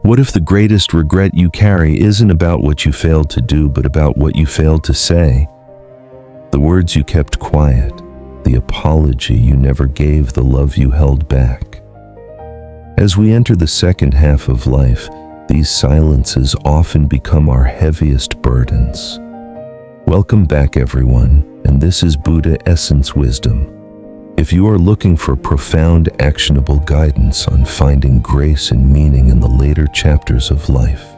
What if the greatest regret you carry isn't about what you failed to do, but about what you failed to say? The words you kept quiet, the apology you never gave, the love you held back. As we enter the second half of life, these silences often become our heaviest burdens. Welcome back, everyone, and this is Buddha Essence Wisdom. If you are looking for profound, actionable guidance on finding grace and meaning in the later chapters of life,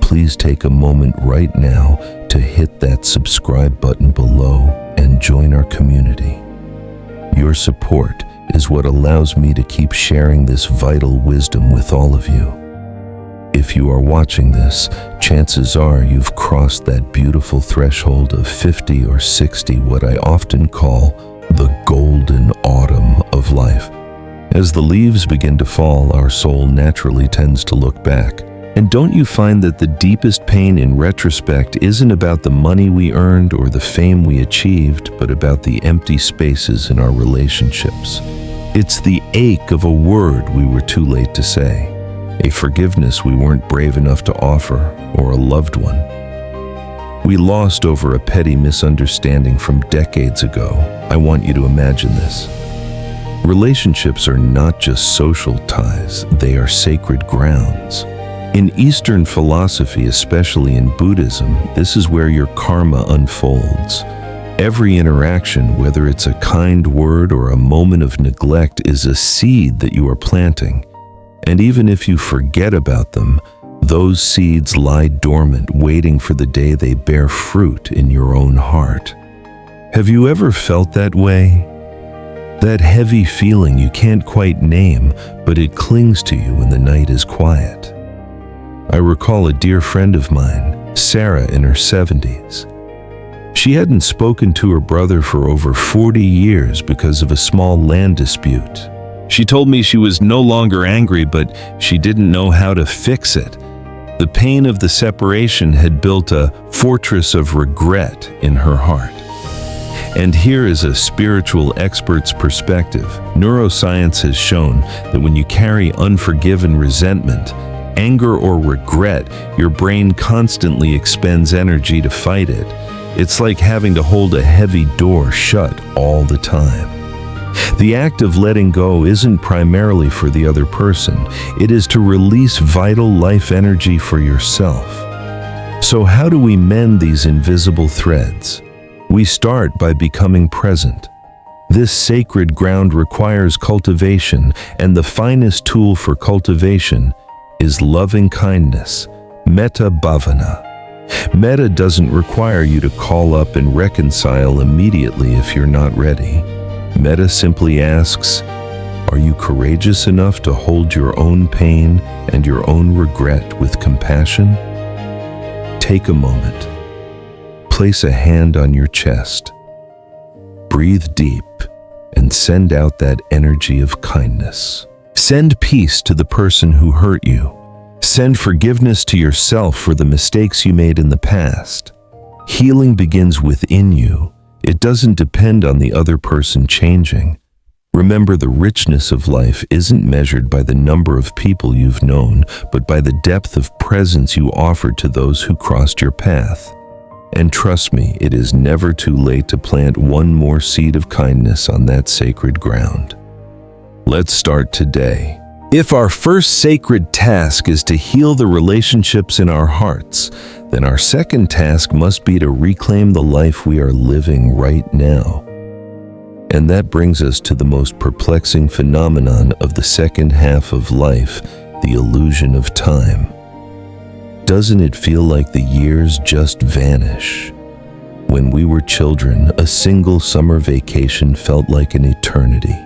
please take a moment right now to hit that subscribe button below and join our community. Your support is what allows me to keep sharing this vital wisdom with all of you. If you are watching this, chances are you've crossed that beautiful threshold of 50 or 60, what I often call the golden autumn of life. As the leaves begin to fall, our soul naturally tends to look back. And don't you find that the deepest pain in retrospect isn't about the money we earned or the fame we achieved, but about the empty spaces in our relationships? It's the ache of a word we were too late to say, a forgiveness we weren't brave enough to offer, or a loved one we lost over a petty misunderstanding from decades ago. I want you to imagine this. Relationships are not just social ties, they are sacred grounds. In Eastern philosophy, especially in Buddhism, this is where your karma unfolds. Every interaction, whether it's a kind word or a moment of neglect, is a seed that you are planting. And even if you forget about them, those seeds lie dormant, waiting for the day they bear fruit in your own heart. Have you ever felt that way? That heavy feeling you can't quite name, but it clings to you when the night is quiet. I recall a dear friend of mine, Sarah, in her 70s. She hadn't spoken to her brother for over 40 years because of a small land dispute. She told me she was no longer angry, but she didn't know how to fix it. The pain of the separation had built a fortress of regret in her heart. And here is a spiritual expert's perspective. Neuroscience has shown that when you carry unforgiven resentment, anger, or regret, your brain constantly expends energy to fight it. It's like having to hold a heavy door shut all the time. The act of letting go isn't primarily for the other person. It is to release vital life energy for yourself. So how do we mend these invisible threads? We start by becoming present. This sacred ground requires cultivation, and the finest tool for cultivation is loving kindness, metta bhavana. Metta doesn't require you to call up and reconcile immediately if you're not ready. Metta simply asks, are you courageous enough to hold your own pain and your own regret with compassion? Take a moment. Place a hand on your chest. Breathe deep and send out that energy of kindness. Send peace to the person who hurt you. Send forgiveness to yourself for the mistakes you made in the past. Healing begins within you. It doesn't depend on the other person changing. Remember, the richness of life isn't measured by the number of people you've known, but by the depth of presence you offered to those who crossed your path. And trust me, it is never too late to plant one more seed of kindness on that sacred ground. Let's start today. If our first sacred task is to heal the relationships in our hearts, then our second task must be to reclaim the life we are living right now. And that brings us to the most perplexing phenomenon of the second half of life, the illusion of time. Doesn't it feel like the years just vanish? When we were children, a single summer vacation felt like an eternity.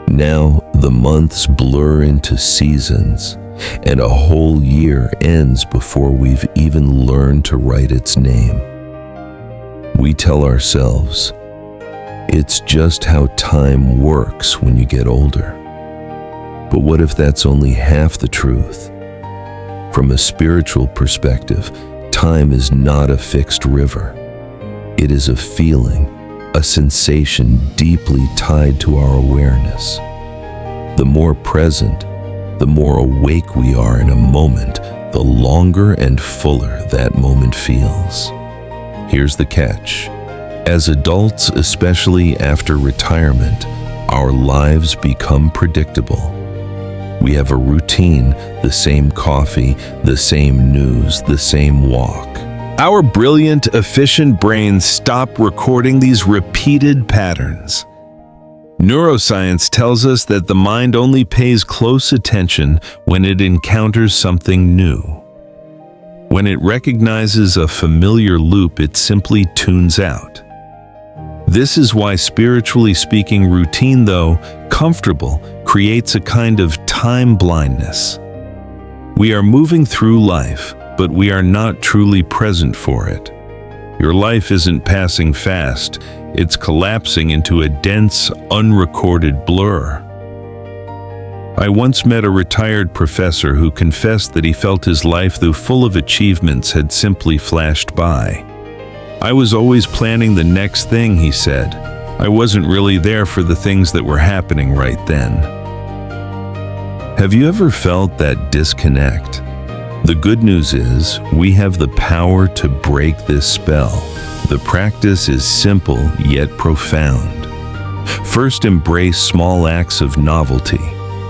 Now, the months blur into seasons, and a whole year ends before we've even learned to write its name. We tell ourselves, it's just how time works when you get older. But what if that's only half the truth? From a spiritual perspective, time is not a fixed river. It is a feeling, a sensation deeply tied to our awareness. The more present, The more awake we are in a moment, the longer and fuller that moment feels. Here's the catch. As adults, especially after retirement, our lives become predictable. We have a routine, the same coffee, the same news, the same walk. Our brilliant, efficient brains stop recording these repeated patterns. Neuroscience tells us that the mind only pays close attention when it encounters something new. When it recognizes a familiar loop, it simply tunes out. This is why, spiritually speaking, routine, though comfortable, creates a kind of time blindness. We are moving through life, but we are not truly present for it. Your life isn't passing fast, it's collapsing into a dense, unrecorded blur. I once met a retired professor who confessed that he felt his life, though full of achievements, had simply flashed by. I was always planning the next thing, he said. I wasn't really there for the things that were happening right then. Have you ever felt that disconnect? The good news is, we have the power to break this spell. The practice is simple yet profound. First, embrace small acts of novelty.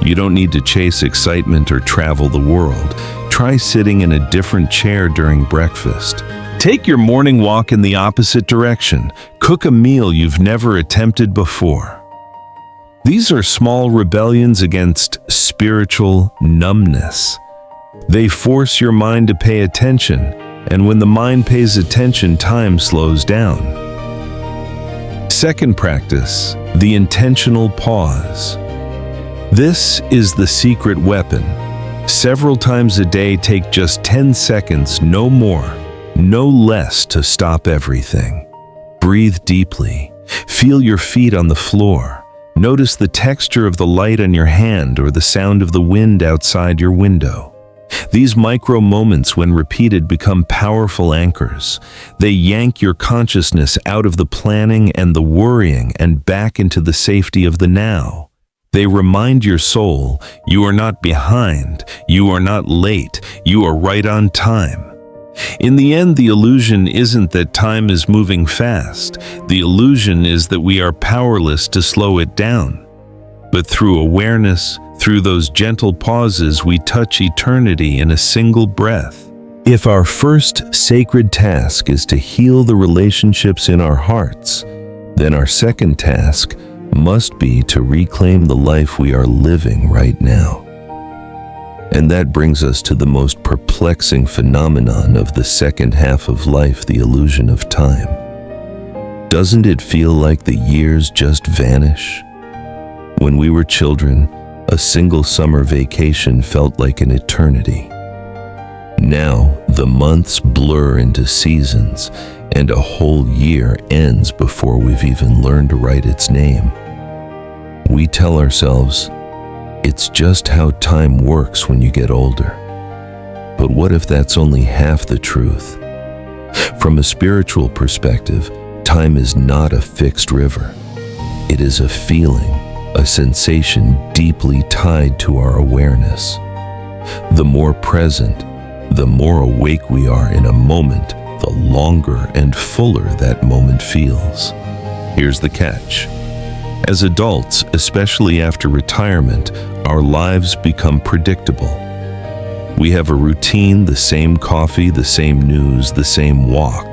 You don't need to chase excitement or travel the world. Try sitting in a different chair during breakfast. Take your morning walk in the opposite direction. Cook a meal you've never attempted before. These are small rebellions against spiritual numbness. They force your mind to pay attention, and when the mind pays attention, time slows down. Second practice, the intentional pause. This is the secret weapon. Several times a day, take just 10 seconds, no more, no less, to stop everything. Breathe deeply. Feel your feet on the floor. Notice the texture of the light on your hand or the sound of the wind outside your window. These micro moments, when repeated, become powerful anchors. They yank your consciousness out of the planning and the worrying and back into the safety of the now. They remind your soul, you are not behind, you are not late, you are right on time. In the end, the illusion isn't that time is moving fast. The illusion is that we are powerless to slow it down. But through awareness, through those gentle pauses, we touch eternity in a single breath. If our first sacred task is to heal the relationships in our hearts, then our second task must be to reclaim the life we are living right now. And that brings us to the most perplexing phenomenon of the second half of life, the illusion of time. Doesn't it feel like the years just vanish? When we were children, a single summer vacation felt like an eternity. Now, the months blur into seasons, and a whole year ends before we've even learned to write its name. We tell ourselves, it's just how time works when you get older. But what if that's only half the truth? From a spiritual perspective, time is not a fixed river. It is a feeling, a sensation deeply tied to our awareness. The more present, the more awake we are in a moment, the longer and fuller that moment feels. Here's the catch. As adults, especially after retirement, our lives become predictable. We have a routine, the same coffee, the same news, the same walk.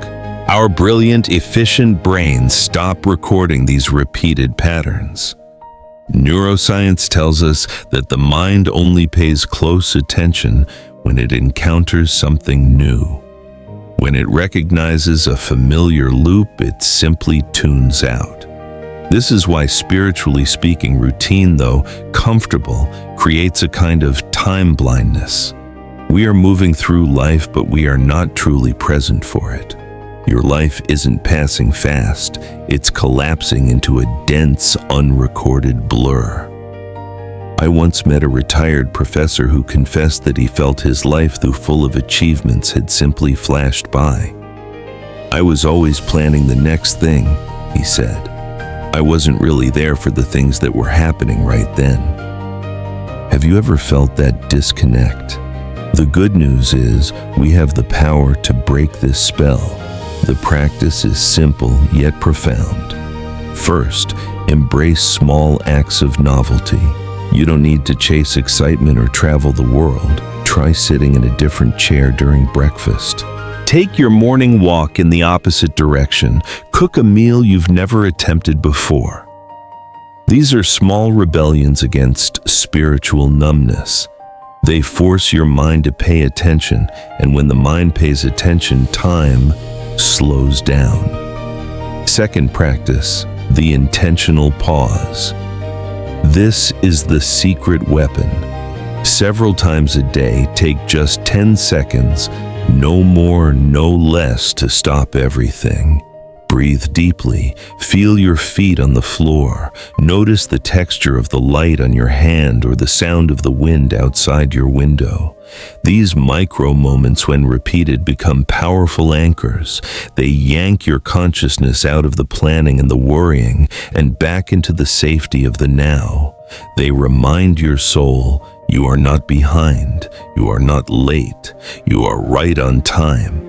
Our brilliant, efficient brains stop recording these repeated patterns. Neuroscience tells us that the mind only pays close attention when it encounters something new. When it recognizes a familiar loop, it simply tunes out. This is why, spiritually speaking, routine, though comfortable, creates a kind of time blindness. We are moving through life, but we are not truly present for it. Your life isn't passing fast, it's collapsing into a dense, unrecorded blur. I once met a retired professor who confessed that he felt his life, though full of achievements, had simply flashed by. I was always planning the next thing, he said. I wasn't really there for the things that were happening right then. Have you ever felt that disconnect? The good news is we have the power to break this spell. The practice is simple yet profound. First, embrace small acts of novelty. You don't need to chase excitement or travel the world. Try sitting in a different chair during breakfast. Take your morning walk in the opposite direction. Cook a meal you've never attempted before. These are small rebellions against spiritual numbness. They force your mind to pay attention, and when the mind pays attention, time slows down. Second practice, the intentional pause. This is the secret weapon. Several times a day, take just 10 seconds, no more, no less, to stop everything. Breathe deeply. Feel your feet on the floor. Notice the texture of the light on your hand or the sound of the wind outside your window. These micro moments, when repeated, become powerful anchors. They yank your consciousness out of the planning and the worrying and back into the safety of the now. They remind your soul, you are not behind, you are not late, you are right on time.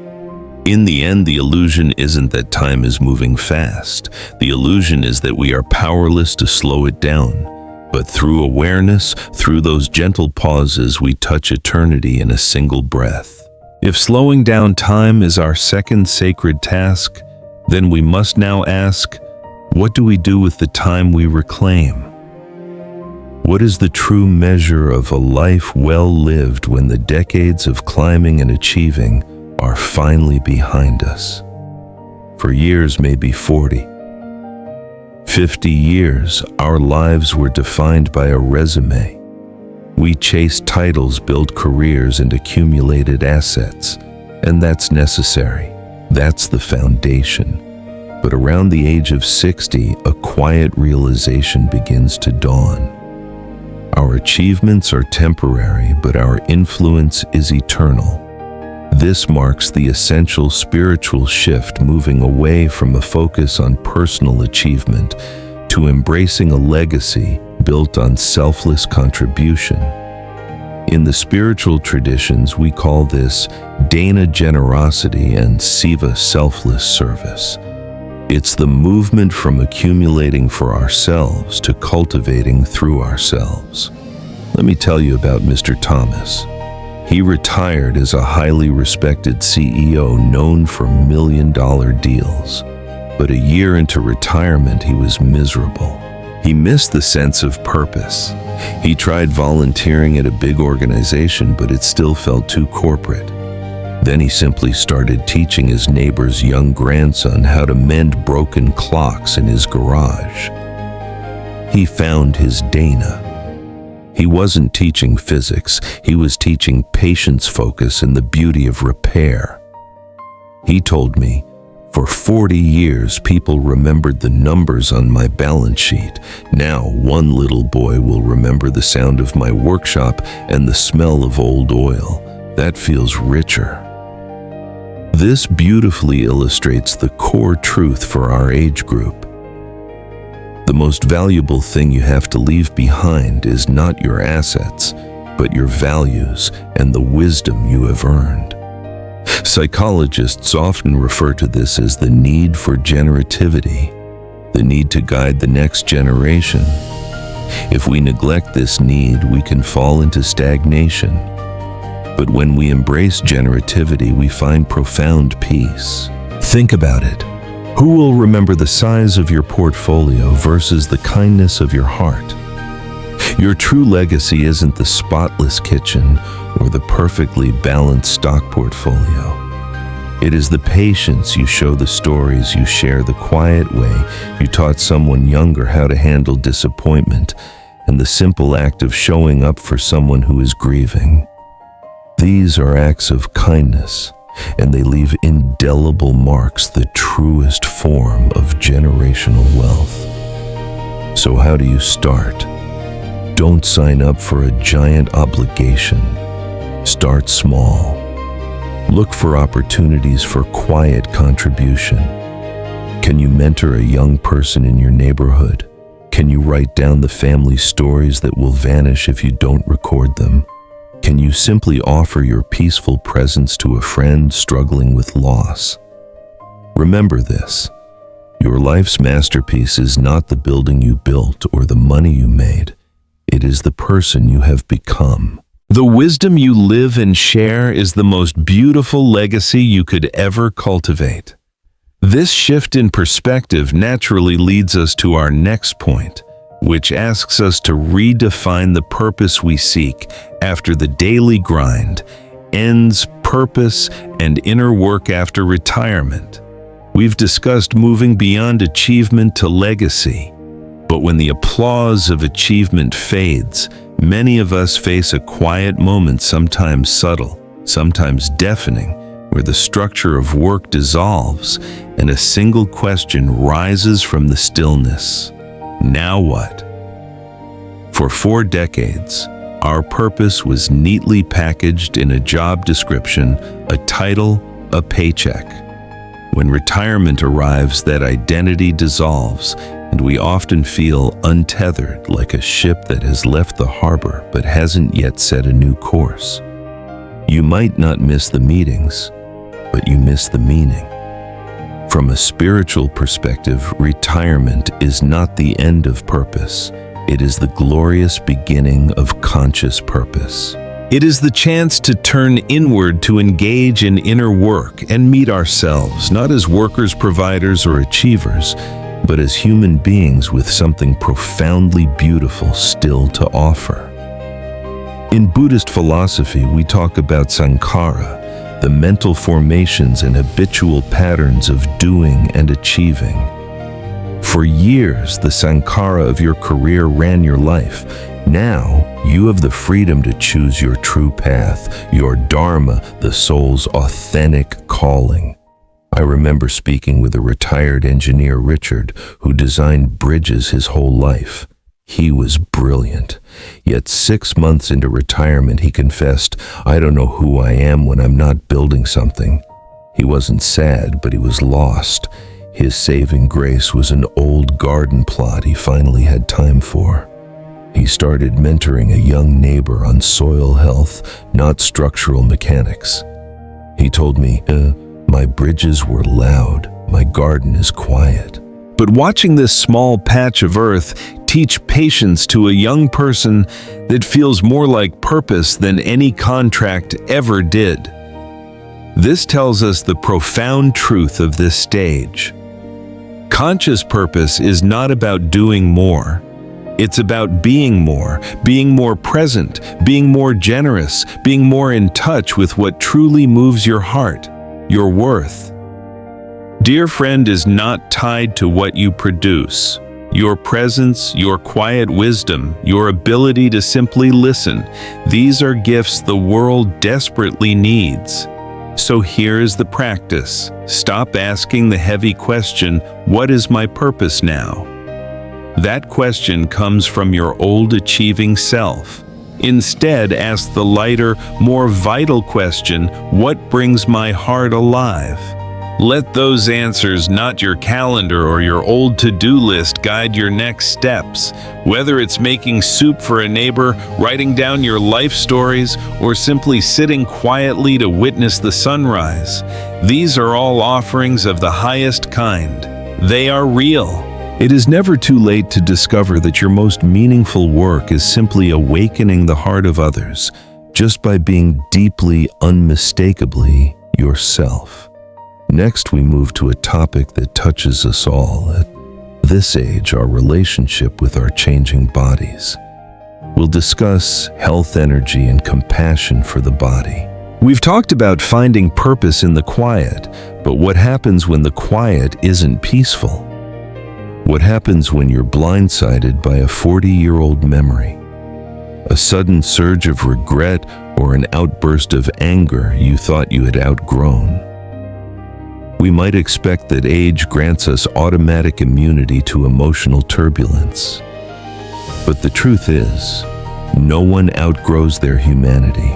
In the end, the illusion isn't that time is moving fast. The illusion is that we are powerless to slow it down. But through awareness, through those gentle pauses, we touch eternity in a single breath. If slowing down time is our second sacred task, then we must now ask, what do we do with the time we reclaim? What is the true measure of a life well lived when the decades of climbing and achieving are finally behind us? For years, maybe 40, 50 years, our lives were defined by a resume. We chased titles, built careers, and accumulated assets. And that's necessary. That's the foundation. But around the age of 60, a quiet realization begins to dawn. Our achievements are temporary, but our influence is eternal. This marks the essential spiritual shift, moving away from a focus on personal achievement to embracing a legacy built on selfless contribution. In the spiritual traditions, we call this dana generosity and seva selfless service. It's the movement from accumulating for ourselves to cultivating through ourselves. Let me tell you about Mr. Thomas. He retired as a highly respected CEO known for million-dollar deals. But a year into retirement, he was miserable. He missed the sense of purpose. He tried volunteering at a big organization, but it still felt too corporate. Then he simply started teaching his neighbor's young grandson how to mend broken clocks in his garage. He found his dana. He wasn't teaching physics, he was teaching patience, focus, and the beauty of repair. He told me, for 40 years, people remembered the numbers on my balance sheet. Now, one little boy will remember the sound of my workshop and the smell of old oil. That feels richer. This beautifully illustrates the core truth for our age group. The most valuable thing you have to leave behind is not your assets, but your values and the wisdom you have earned. Psychologists often refer to this as the need for generativity, the need to guide the next generation. If we neglect this need, we can fall into stagnation. But when we embrace generativity, we find profound peace. Think about it. Who will remember the size of your portfolio versus the kindness of your heart? Your true legacy isn't the spotless kitchen or the perfectly balanced stock portfolio. It is the patience you show, the stories you share, the quiet way you taught someone younger how to handle disappointment, and the simple act of showing up for someone who is grieving. These are acts of kindness, and they leave indelible marks, the truest form of generational wealth. So how do you start? Don't sign up for a giant obligation. Start small. Look for opportunities for quiet contribution. Can you mentor a young person in your neighborhood? Can you write down the family stories that will vanish if you don't record them? Can you simply offer your peaceful presence to a friend struggling with loss? Remember this: your life's masterpiece is not the building you built or the money you made. It is the person you have become. The wisdom you live and share is the most beautiful legacy you could ever cultivate. This shift in perspective naturally leads us to our next point, which asks us to redefine the purpose we seek after the daily grind ends, purpose, and inner work after retirement. We've discussed moving beyond achievement to legacy, but when the applause of achievement fades, many of us face a quiet moment, sometimes subtle, sometimes deafening, where the structure of work dissolves and a single question rises from the stillness: now what? For 4 decades, our purpose was neatly packaged in a job description, a title, a paycheck. When retirement arrives, that identity dissolves, and we often feel untethered, like a ship that has left the harbor but hasn't yet set a new course. You might not miss the meetings, but you miss the meaning. From a spiritual perspective, retirement is not the end of purpose. It is the glorious beginning of conscious purpose. It is the chance to turn inward, to engage in inner work and meet ourselves, not as workers, providers, or achievers, but as human beings with something profoundly beautiful still to offer. In Buddhist philosophy, we talk about sankhara, the mental formations and habitual patterns of doing and achieving. For years, the sankhara of your career ran your life. Now, you have the freedom to choose your true path, your dharma, the soul's authentic calling. I remember speaking with a retired engineer, Richard, who designed bridges his whole life. He was brilliant. Yet 6 months into retirement, he confessed, "I don't know who I am when I'm not building something." He wasn't sad, but he was lost. His saving grace was an old garden plot he finally had time for. He started mentoring a young neighbor on soil health, not structural mechanics. He told me, "My bridges were loud, my garden is quiet." But watching this small patch of earth teach patience to a young person, that feels more like purpose than any contract ever did. This tells us the profound truth of this stage. Conscious purpose is not about doing more. It's about being more present, being more generous, being more in touch with what truly moves your heart, your worth. Dear friend is not tied to what you produce. Your presence, your quiet wisdom, your ability to simply listen, these are gifts the world desperately needs. So here is the practice. Stop asking the heavy question, "What is my purpose now?" That question comes from your old achieving self. Instead, ask the lighter, more vital question, "What brings my heart alive?" Let those answers, not your calendar or your old to-do list, guide your next steps. Whether it's making soup for a neighbor, writing down your life stories, or simply sitting quietly to witness the sunrise, these are all offerings of the highest kind. They are real. It is never too late to discover that your most meaningful work is simply awakening the heart of others, just by being deeply, unmistakably yourself. Next, we move to a topic that touches us all. At this age, our relationship with our changing bodies. We'll discuss health, energy, and compassion for the body. We've talked about finding purpose in the quiet, but what happens when the quiet isn't peaceful? What happens when you're blindsided by a 40-year-old memory? A sudden surge of regret or an outburst of anger you thought you had outgrown? We might expect that age grants us automatic immunity to emotional turbulence. But the truth is, no one outgrows their humanity.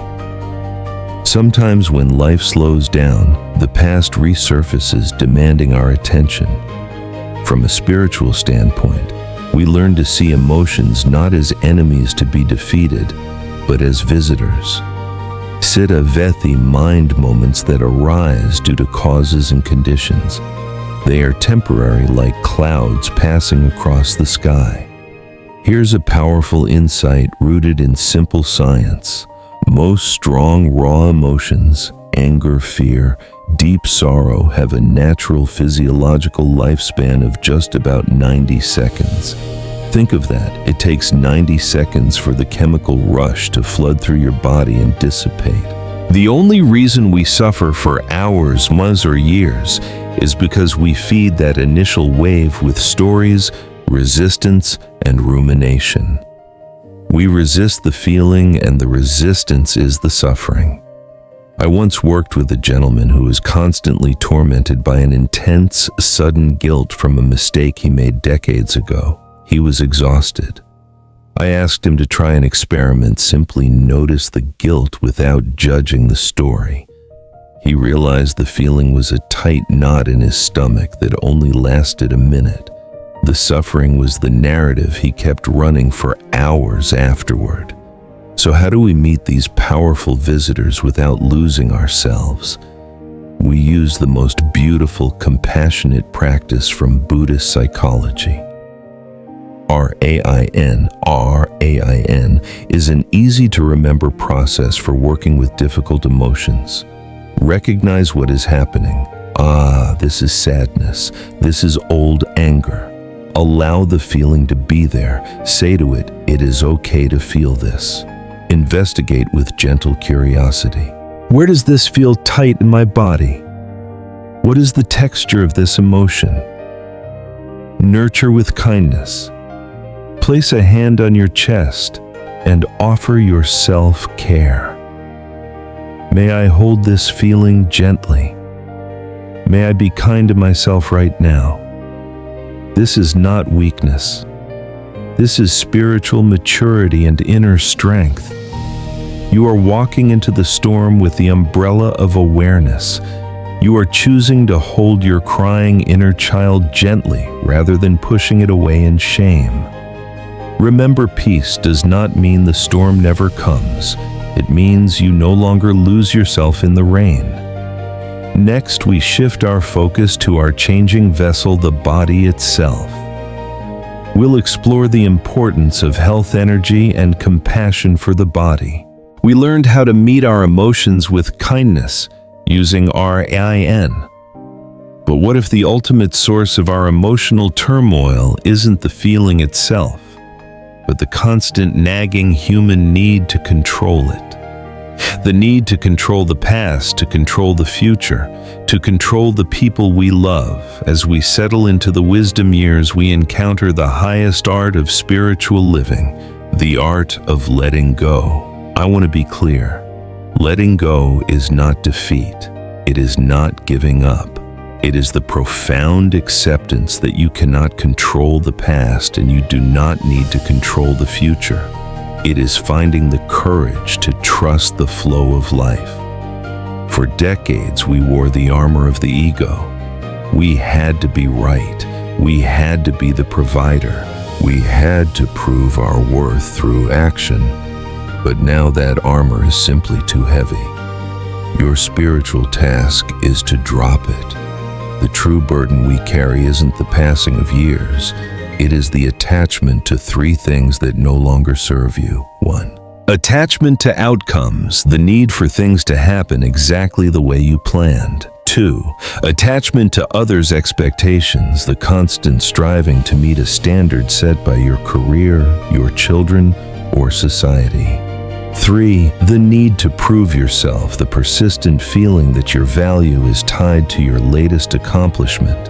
Sometimes when life slows down, the past resurfaces, demanding our attention. From a spiritual standpoint, We learn to see emotions not as enemies to be defeated, but as visitors. Siddha Vethi mind moments that arise due to causes and conditions. They are temporary, like clouds passing across the sky. Here's a powerful insight rooted in simple science. Most strong, raw emotions, anger, fear, deep sorrow, have a natural physiological lifespan of just about 90 seconds. Think of that. It takes 90 seconds for the chemical rush to flood through your body and dissipate. The only reason we suffer for hours, months, or years is because we feed that initial wave with stories, resistance, and rumination. We resist the feeling, and the resistance is the suffering. I once worked with a gentleman who was constantly tormented by an intense, sudden guilt from a mistake he made decades ago. He was exhausted. I asked him to try an experiment: simply notice the guilt without judging the story. He realized the feeling was a tight knot in his stomach that only lasted a minute. The suffering was the narrative he kept running for hours afterward. So how do we meet these powerful visitors without losing ourselves? We use the most beautiful, compassionate practice from Buddhist psychology. RAIN is an easy-to-remember process for working with difficult emotions. Recognize what is happening. This is sadness. This is old anger. Allow the feeling to be there. Say to it, it is okay to feel this. Investigate with gentle curiosity. Where does this feel tight in my body? What is the texture of this emotion? Nurture with kindness. Place a hand on your chest and offer yourself care. May I hold this feeling gently. May I be kind to myself right now. This is not weakness. This is spiritual maturity and inner strength. You are walking into the storm with the umbrella of awareness. You are choosing to hold your crying inner child gently rather than pushing it away in shame. Remember, peace does not mean the storm never comes. It means you no longer lose yourself in the rain. Next, we shift our focus to our changing vessel, the body itself. We'll explore the importance of health, energy, and compassion for the body. We learned how to meet our emotions with kindness using RAIN. But what if the ultimate source of our emotional turmoil isn't the feeling itself, but the constant nagging human need to control it? The need to control the past, to control the future, to control the people we love. As we settle into the wisdom years, we encounter the highest art of spiritual living, the art of letting go. I want to be clear. Letting go is not defeat. It is not giving up. It is the profound acceptance that you cannot control the past and you do not need to control the future. It is finding the courage to trust the flow of life. For decades, we wore the armor of the ego. We had to be right. We had to be the provider. We had to prove our worth through action. But now that armor is simply too heavy. Your spiritual task is to drop it. The true burden we carry isn't the passing of years. It is the attachment to three things that no longer serve you. 1. Attachment to outcomes, the need for things to happen exactly the way you planned. 2. Attachment to others' expectations, the constant striving to meet a standard set by your career, your children, or society. 3. The need to prove yourself, the persistent feeling that your value is tied to your latest accomplishment.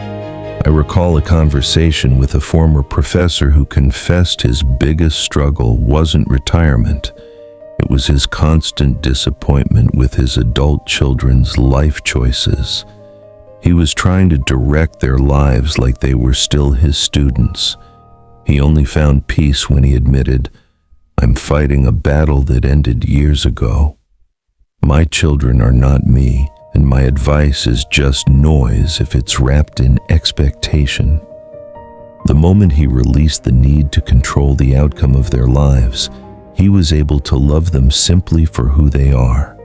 I recall a conversation with a former professor who confessed his biggest struggle wasn't retirement. It was his constant disappointment with his adult children's life choices. He was trying to direct their lives like they were still his students. He only found peace when he admitted, "I'm fighting a battle that ended years ago. My children are not me, and my advice is just noise if it's wrapped in expectation." The moment he released the need to control the outcome of their lives, he was able to love them simply for who they are.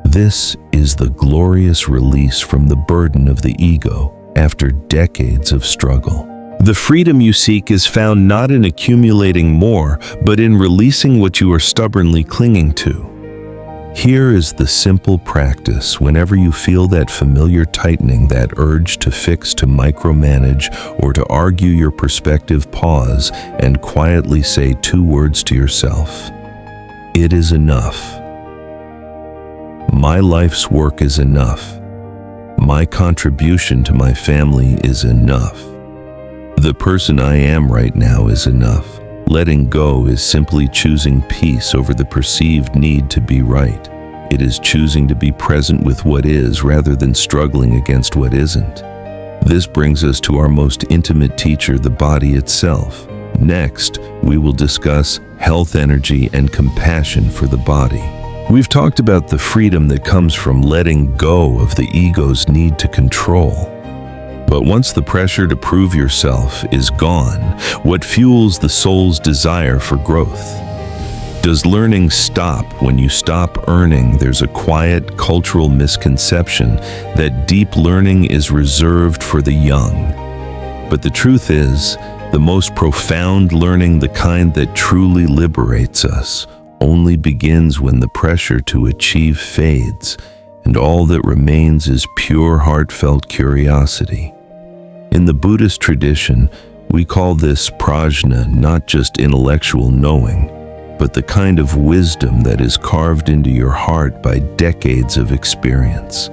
This is the glorious release from the burden of the ego after decades of struggle. The freedom you seek is found not in accumulating more, but in releasing what you are stubbornly clinging to. Here is the simple practice whenever you feel that familiar tightening, that urge to fix, to micromanage, or to argue your perspective. Pause and quietly say 2 words to yourself. It is enough. My life's work is enough. My contribution to my family is enough. The person I am right now is enough. Letting go is simply choosing peace over the perceived need to be right. It is choosing to be present with what is rather than struggling against what isn't. This brings us to our most intimate teacher, the body itself. Next, we will discuss health, energy, and compassion for the body. We've talked about the freedom that comes from letting go of the ego's need to control. But once the pressure to prove yourself is gone, what fuels the soul's desire for growth? Does learning stop when you stop earning? There's a quiet cultural misconception that deep learning is reserved for the young. But the truth is, the most profound learning, the kind that truly liberates us, only begins when the pressure to achieve fades, and all that remains is pure, heartfelt curiosity. In the Buddhist tradition, we call this prajna, not just intellectual knowing, but the kind of wisdom that is carved into your heart by decades of experience.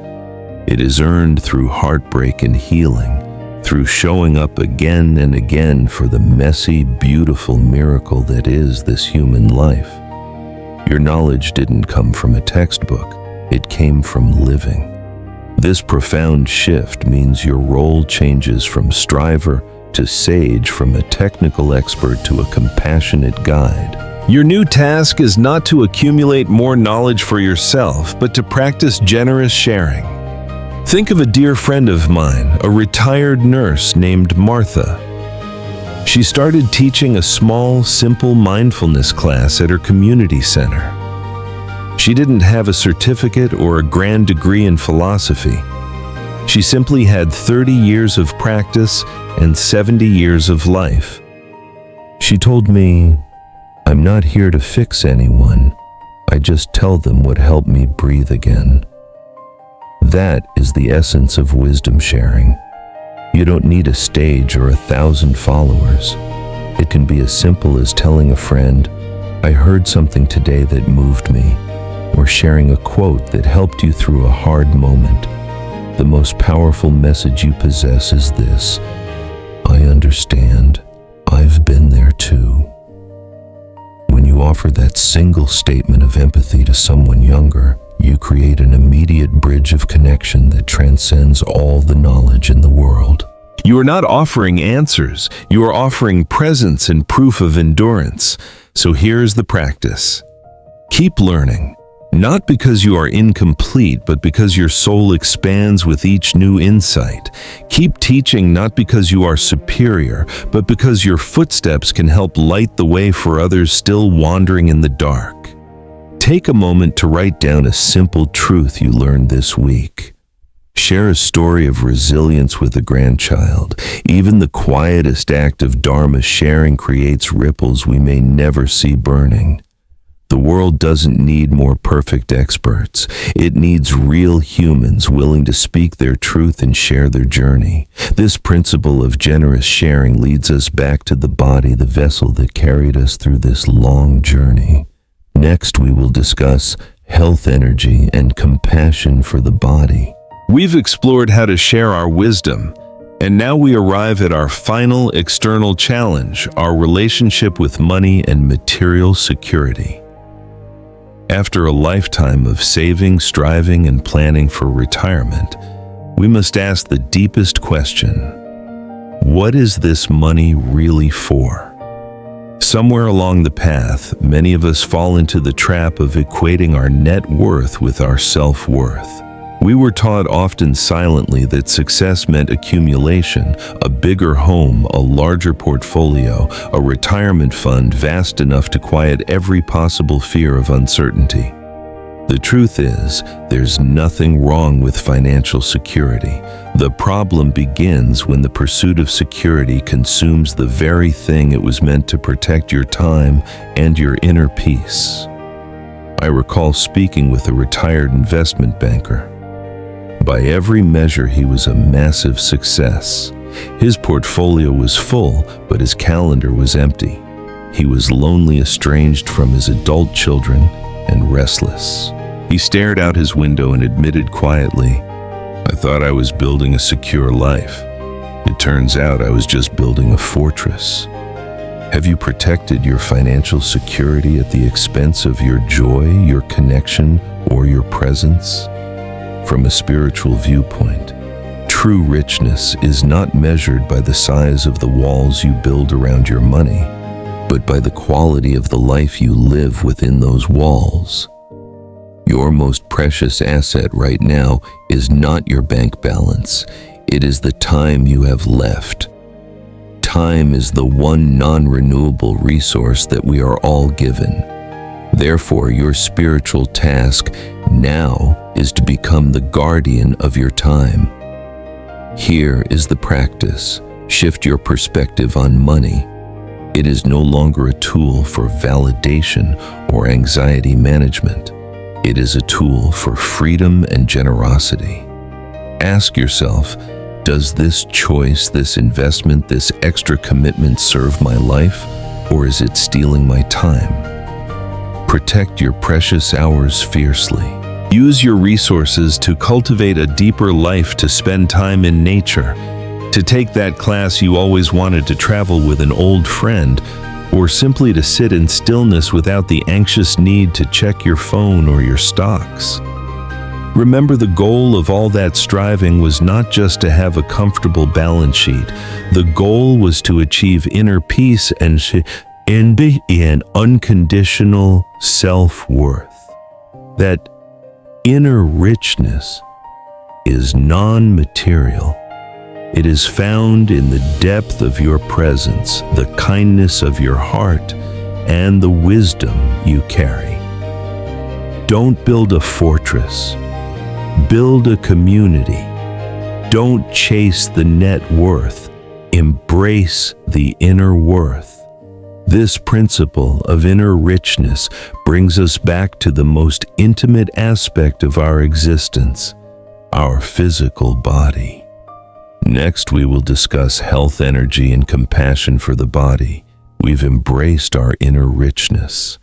It is earned through heartbreak and healing, through showing up again and again for the messy, beautiful miracle that is this human life. Your knowledge didn't come from a textbook, it came from living. This profound shift means your role changes from striver to sage, from a technical expert to a compassionate guide. Your new task is not to accumulate more knowledge for yourself, but to practice generous sharing. Think of a dear friend of mine, a retired nurse named Martha. She started teaching a small, simple mindfulness class at her community center. She didn't have a certificate or a grand degree in philosophy. She simply had 30 years of practice and 70 years of life. She told me, "I'm not here to fix anyone. I just tell them what helped me breathe again." That is the essence of wisdom sharing. You don't need a stage or 1,000 followers. It can be as simple as telling a friend, "I heard something today that moved me," or sharing a quote that helped you through a hard moment. The most powerful message you possess is this: I understand. I've been there too. When you offer that single statement of empathy to someone younger, you create an immediate bridge of connection that transcends all the knowledge in the world. You are not offering answers, you are offering presence and proof of endurance. So here's the practice. Keep learning, not because you are incomplete, but because your soul expands with each new insight. Keep teaching, not because you are superior, but because your footsteps can help light the way for others still wandering in the dark. Take a moment to write down a simple truth you learned this week. Share a story of resilience with a grandchild. Even the quietest act of Dharma sharing creates ripples we may never see burning. The world doesn't need more perfect experts. It needs real humans willing to speak their truth and share their journey. This principle of generous sharing leads us back to the body, the vessel that carried us through this long journey. Next, we will discuss health, energy, and compassion for the body. We've explored how to share our wisdom, and now we arrive at our final external challenge, our relationship with money and material security. After a lifetime of saving, striving, and planning for retirement, we must ask the deepest question: what is this money really for? Somewhere along the path, many of us fall into the trap of equating our net worth with our self-worth. We were taught often silently that success meant accumulation, a bigger home, a larger portfolio, a retirement fund vast enough to quiet every possible fear of uncertainty. The truth is, there's nothing wrong with financial security. The problem begins when the pursuit of security consumes the very thing it was meant to protect: your time and your inner peace. I recall speaking with a retired investment banker. By every measure, he was a massive success. His portfolio was full, but his calendar was empty. He was lonely, estranged from his adult children, and restless. He stared out his window and admitted quietly, "I thought I was building a secure life. It turns out I was just building a fortress." Have you protected your financial security at the expense of your joy, your connection, or your presence? From a spiritual viewpoint, true richness is not measured by the size of the walls you build around your money, but by the quality of the life you live within those walls. Your most precious asset right now is not your bank balance. It is the time you have left. Time is the one non-renewable resource that we are all given. Therefore, your spiritual task now is to become the guardian of your time. Here is the practice. Shift your perspective on money. It is no longer a tool for validation or anxiety management. It is a tool for freedom and generosity. Ask yourself, does this choice, this investment, this extra commitment serve my life, or is it stealing my time? Protect your precious hours fiercely. Use your resources to cultivate a deeper life, to spend time in nature, to take that class you always wanted, to travel with an old friend, or simply to sit in stillness without the anxious need to check your phone or your stocks. Remember, the goal of all that striving was not just to have a comfortable balance sheet. The goal was to achieve inner peace and unconditional self-worth. That inner richness is non-material. It is found in the depth of your presence, the kindness of your heart, and the wisdom you carry. Don't build a fortress. Build a community. Don't chase the net worth. Embrace the inner worth. This principle of inner richness brings us back to the most intimate aspect of our existence, our physical body. Next, we will discuss health, energy, and compassion for the body. We've embraced our inner richness.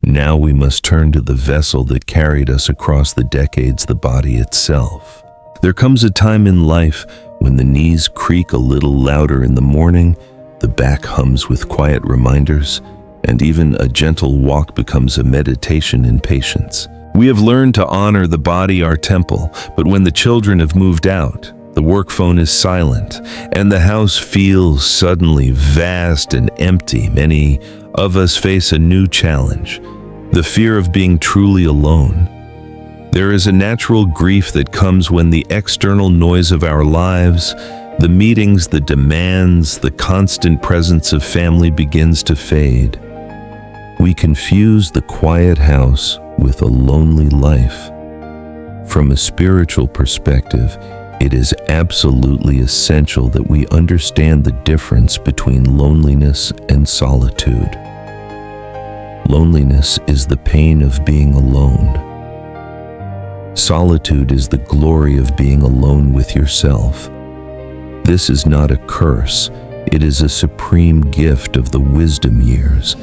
Now we must turn to the vessel that carried us across the decades, the body itself. There comes a time in life when the knees creak a little louder in the morning, the back hums with quiet reminders, and even a gentle walk becomes a meditation in patience. We have learned to honor the body, our temple, but when the children have moved out, the work phone is silent, and the house feels suddenly vast and empty, many of us face a new challenge: the fear of being truly alone. There is a natural grief that comes when the external noise of our lives, the meetings, the demands, the constant presence of family begins to fade. We confuse the quiet house with a lonely life. From a spiritual perspective, it is absolutely essential that we understand the difference between loneliness and solitude. Loneliness is the pain of being alone. Solitude is the glory of being alone with yourself. This is not a curse. It is a supreme gift of the wisdom years.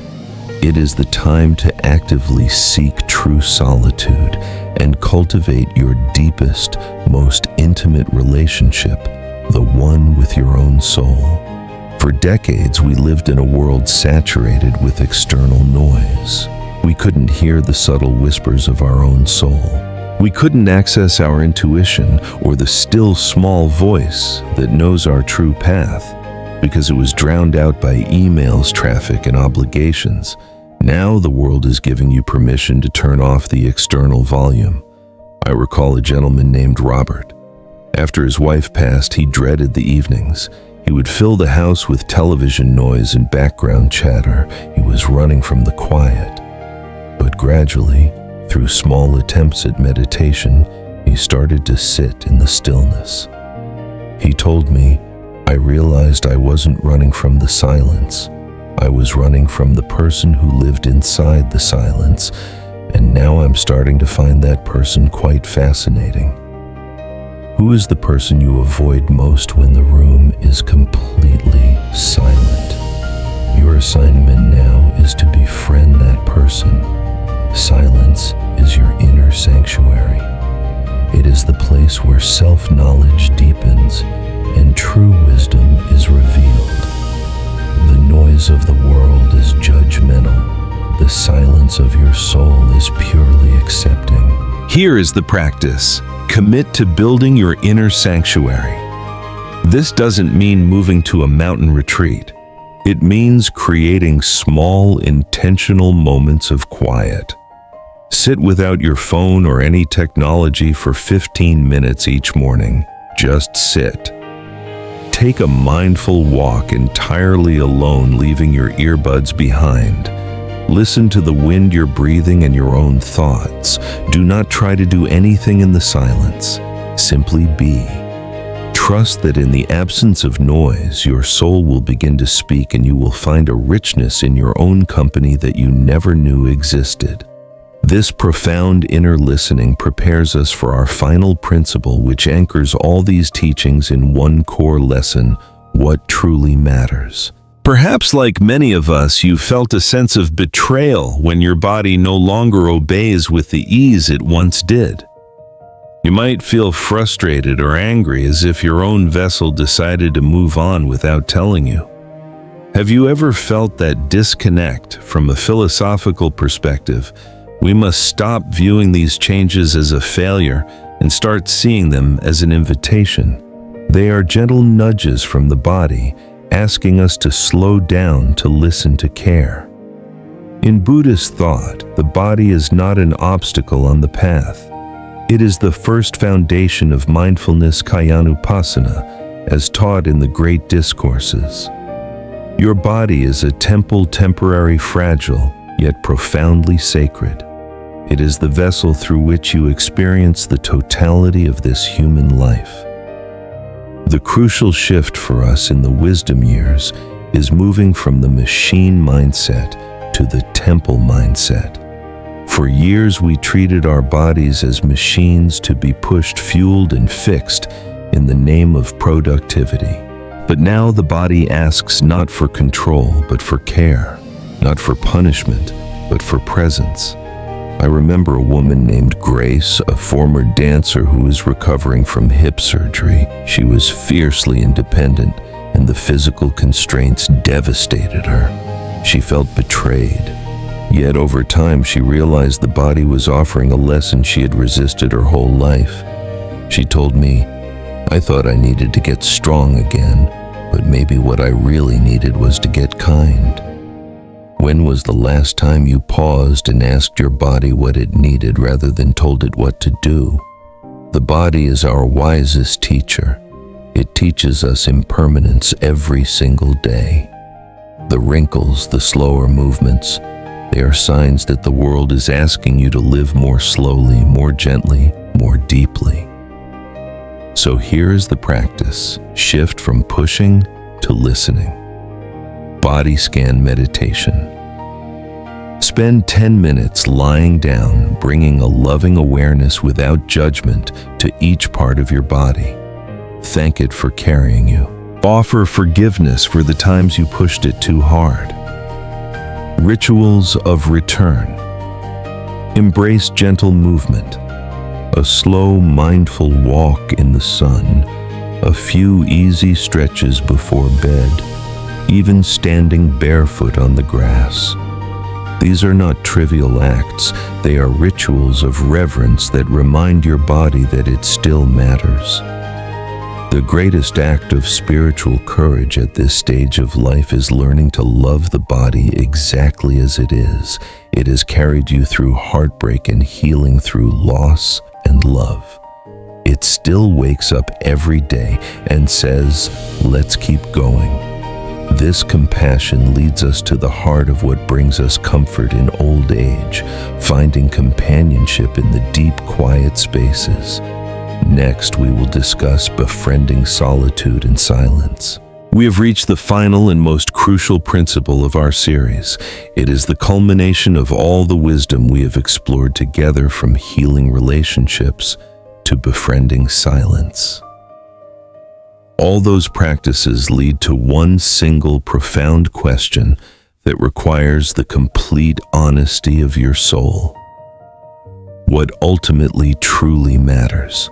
It is the time to actively seek true solitude and cultivate your deepest, most intimate relationship, the one with your own soul. For decades, we lived in a world saturated with external noise. We couldn't hear the subtle whispers of our own soul. We couldn't access our intuition or the still small voice that knows our true path because it was drowned out by emails, traffic, and obligations. Now the world is giving you permission to turn off the external volume. I recall a gentleman named Robert. After his wife passed, he dreaded the evenings. He would fill the house with television noise and background chatter. He was running from the quiet. But gradually, through small attempts at meditation, he started to sit in the stillness. He told me, I realized I wasn't running from the silence. I was running from the person who lived inside the silence, and now I'm starting to find that person quite fascinating. Who is the person you avoid most when the room is completely silent? Your assignment now is to befriend that person. Silence is your inner sanctuary. It is the place where self-knowledge deepens and true wisdom is revealed. The noise of the world is judgmental. The silence of your soul is purely accepting. Here is the practice. Commit to building your inner sanctuary. This doesn't mean moving to a mountain retreat. It means creating small, intentional moments of quiet. Sit without your phone or any technology for 15 minutes each morning. Just sit. Take a mindful walk entirely alone, leaving your earbuds behind. Listen to the wind you're breathing and your own thoughts. Do not try to do anything in the silence. Simply be. Trust that in the absence of noise, your soul will begin to speak and you will find a richness in your own company that you never knew existed. This profound inner listening prepares us for our final principle, which anchors all these teachings in one core lesson: what truly matters. Perhaps like many of us, you felt a sense of betrayal when your body no longer obeys with the ease it once did. You might feel frustrated or angry, as if your own vessel decided to move on without telling you. Have you ever felt that disconnect? From a philosophical perspective, we must stop viewing these changes as a failure and start seeing them as an invitation. They are gentle nudges from the body, asking us to slow down, to listen, to care. In Buddhist thought, the body is not an obstacle on the path. It is the first foundation of mindfulness, kayanupassana, as taught in the great discourses. Your body is a temple, temporary, fragile, yet profoundly sacred. It is the vessel through which you experience the totality of this human life. The crucial shift for us in the wisdom years is moving from the machine mindset to the temple mindset. For years, we treated our bodies as machines to be pushed, fueled, and fixed in the name of productivity. But now the body asks not for control, but for care, not for punishment, but for presence. I remember a woman named Grace, a former dancer who was recovering from hip surgery. She was fiercely independent, and the physical constraints devastated her. She felt betrayed. Yet over time, she realized the body was offering a lesson she had resisted her whole life. She told me, I thought I needed to get strong again, but maybe what I really needed was to get kind. When was the last time you paused and asked your body what it needed rather than told it what to do? The body is our wisest teacher. It teaches us impermanence every single day. The wrinkles, the slower movements, they are signs that the world is asking you to live more slowly, more gently, more deeply. So here is the practice. Shift from pushing to listening. Body scan meditation. Spend 10 minutes lying down, bringing a loving awareness without judgment to each part of your body. Thank it for carrying you. Offer forgiveness for the times you pushed it too hard. Rituals of return. Embrace gentle movement. A slow, mindful walk in the sun. A few easy stretches before bed. Even standing barefoot on the grass. These are not trivial acts. They are rituals of reverence that remind your body that it still matters. The greatest act of spiritual courage at this stage of life is learning to love the body exactly as it is. It has carried you through heartbreak and healing through loss and and love. It still wakes up every day and says, let's keep going. This compassion leads us to the heart of what brings us comfort in old age, finding companionship in the deep, quiet spaces. Next, we will discuss befriending solitude and silence. We have reached the final and most crucial principle of our series. It is the culmination of all the wisdom we have explored together, from healing relationships to befriending silence. All those practices lead to one single profound question that requires the complete honesty of your soul. What ultimately truly matters?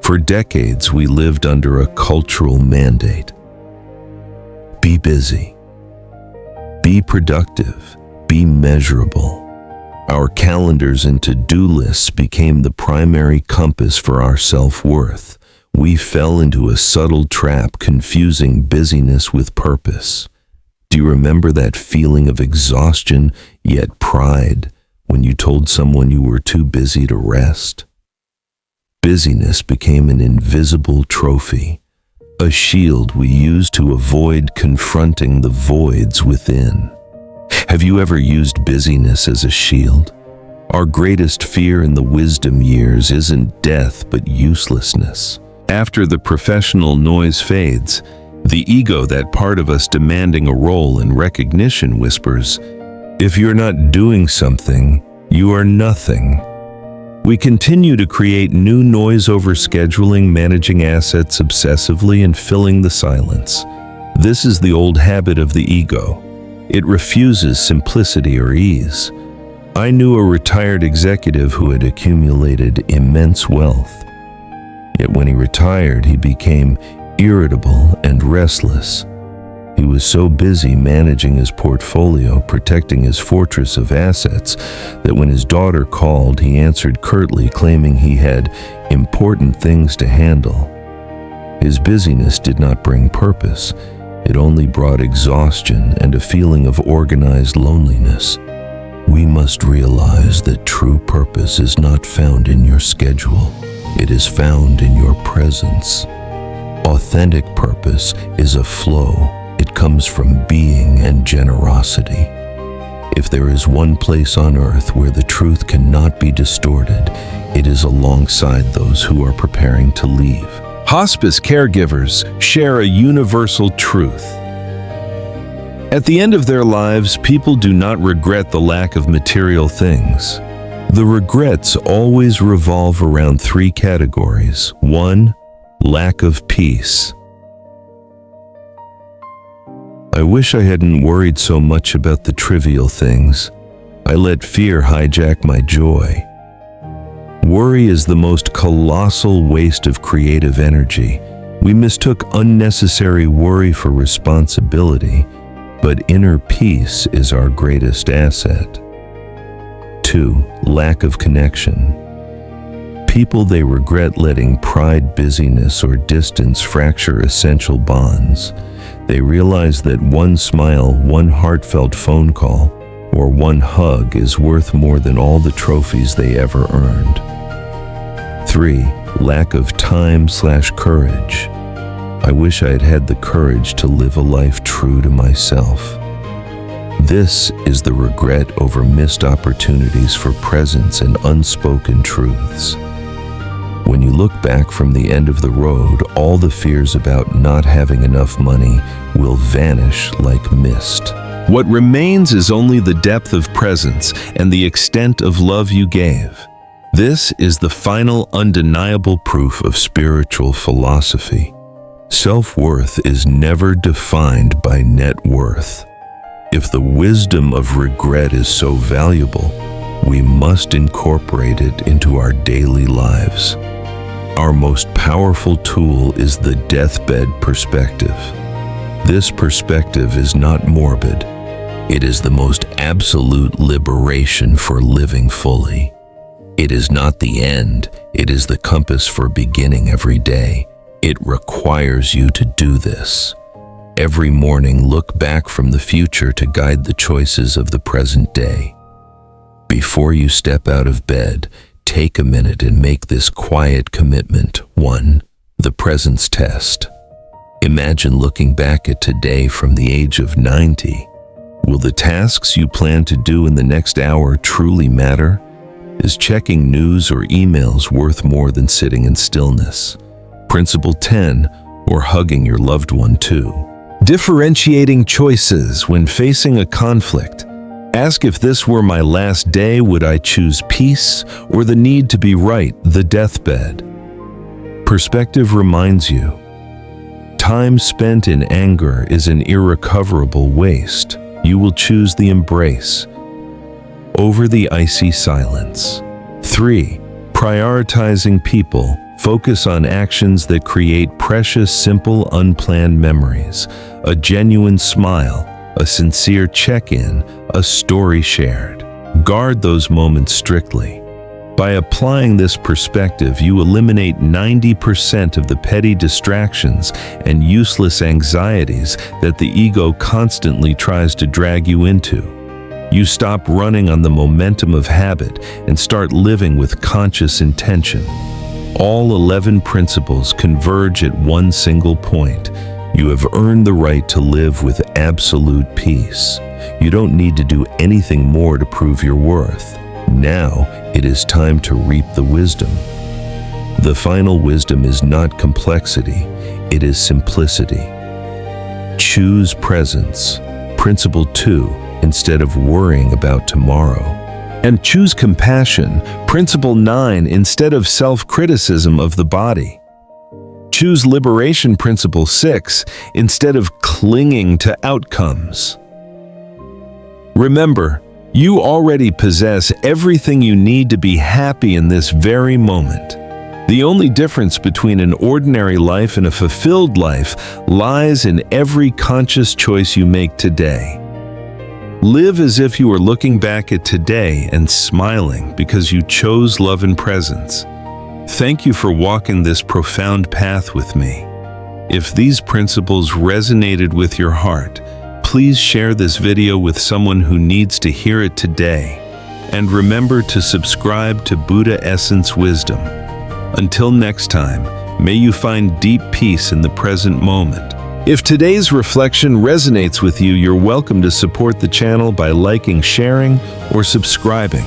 For decades, we lived under a cultural mandate. Be busy. Be productive. Be measurable. Our calendars and to-do lists became the primary compass for our self-worth. We fell into a subtle trap, confusing busyness with purpose. Do you remember that feeling of exhaustion yet pride when you told someone you were too busy to rest? Busyness became an invisible trophy, a shield we used to avoid confronting the voids within. Have you ever used busyness as a shield? Our greatest fear in the wisdom years isn't death but uselessness. After the professional noise fades, the ego, that part of us demanding a role and recognition, whispers, if you're not doing something, you are nothing. We continue to create new noise over scheduling, managing assets obsessively, and filling the silence. This is the old habit of the ego. It refuses simplicity or ease. I knew a retired executive who had accumulated immense wealth. Yet when he retired, he became irritable and restless. He was so busy managing his portfolio, protecting his fortress of assets, that when his daughter called, he answered curtly, claiming he had important things to handle. His busyness did not bring purpose. It only brought exhaustion and a feeling of organized loneliness. We must realize that true purpose is not found in your schedule. It is found in your presence. Authentic purpose is a flow. It comes from being and generosity. If there is one place on earth where the truth cannot be distorted, it is alongside those who are preparing to leave. Hospice caregivers share a universal truth. At the end of their lives, people do not regret the lack of material things. The regrets always revolve around three categories. 1, lack of peace. I wish I hadn't worried so much about the trivial things. I let fear hijack my joy. Worry is the most colossal waste of creative energy. We mistook unnecessary worry for responsibility, but inner peace is our greatest asset. 2, lack of connection. People, they regret letting pride, busyness, or distance fracture essential bonds. They realize that one smile, one heartfelt phone call, or one hug is worth more than all the trophies they ever earned. 3, lack of time/courage. I wish I had had the courage to live a life true to myself. This is the regret over missed opportunities for presence and unspoken truths. When you look back from the end of the road, all the fears about not having enough money will vanish like mist. What remains is only the depth of presence and the extent of love you gave. This is the final undeniable proof of spiritual philosophy. Self-worth is never defined by net worth. If the wisdom of regret is so valuable, we must incorporate it into our daily lives. Our most powerful tool is the deathbed perspective. This perspective is not morbid. It is the most absolute liberation for living fully. It is not the end. It is the compass for beginning every day. It requires you to do this. Every morning, look back from the future to guide the choices of the present day. Before you step out of bed, take a minute and make this quiet commitment. 1. The presence test. Imagine looking back at today from the age of 90. Will the tasks you plan to do in the next hour truly matter? Is checking news or emails worth more than sitting in stillness? Principle 10, or hugging your loved one too. Differentiating choices when facing a conflict. Ask, if this were my last day, would I choose peace or the need to be right, the deathbed? Perspective reminds you, time spent in anger is an irrecoverable waste. You will choose the embrace over the icy silence. 3. Prioritizing people. Focus on actions that create precious, simple, unplanned memories. A genuine smile, a sincere check-in, a story shared. Guard those moments strictly. By applying this perspective, you eliminate 90% of the petty distractions and useless anxieties that the ego constantly tries to drag you into. You stop running on the momentum of habit and start living with conscious intention. All 11 principles converge at one single point. You have earned the right to live with absolute peace. You don't need to do anything more to prove your worth. Now, it is time to reap the wisdom. The final wisdom is not complexity, it is simplicity. Choose presence. Principle 2, instead of worrying about tomorrow. And choose compassion. Principle 9, instead of self-criticism of the body. Choose liberation. Principle 6, instead of clinging to outcomes. Remember, you already possess everything you need to be happy in this very moment. The only difference between an ordinary life and a fulfilled life lies in every conscious choice you make today. Live as if you are looking back at today and smiling because you chose love and presence. Thank you for walking this profound path with me. If these principles resonated with your heart, please share this video with someone who needs to hear it today. And remember to subscribe to Buddha Essence Wisdom. Until next time, may you find deep peace in the present moment. If today's reflection resonates with you, you're welcome to support the channel by liking, sharing, or subscribing.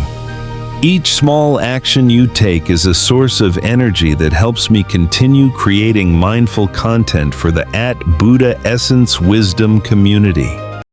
Each small action you take is a source of energy that helps me continue creating mindful content for the Buddha Essence Wisdom community.